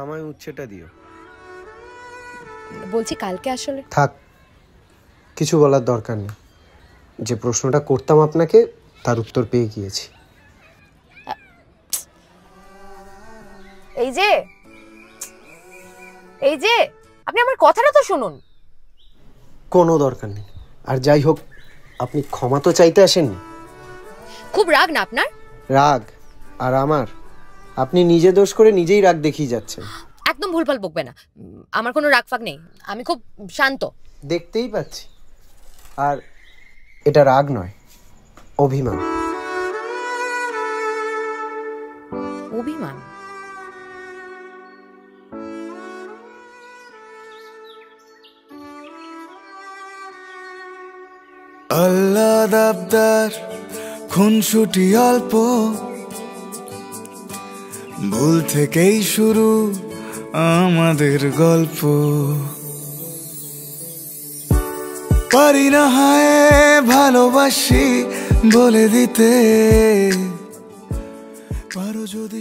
আমায় উচ্ছেটা দিও। বলছি কালকে আসলে থাক, কিছু বলার দরকার নেই। যে প্রশ্নটা করতাম আপনাকে তার উত্তর পেয়ে গিয়েছি। এই যে আপনি আমার কথাটা তো শুনুন। কোনো দরকার নেই। আর যাই হোক, আপনি ক্ষমা তো চাইতে আসেননি। খুব রাগ না আপনার? রাগ আর আমার? আপনি নিজে দোষ করে নিজেই রাগ দেখিয়ে যাচ্ছেন। একদম ভুলভাল বকবে না। আমার কোনো রাগ ফাগ নেই, আমি খুব শান্ত। দেখতেই পাচ্ছি। আর এটা রাগ নয়, অভিমান। অভিমান? আল্লাহ আবদার খুনসুটি অল্প, ভুল থেকেই শুরু আমাদের গল্প। পারি না হয় ভালোবাসি বলে দিতে, পারো যদি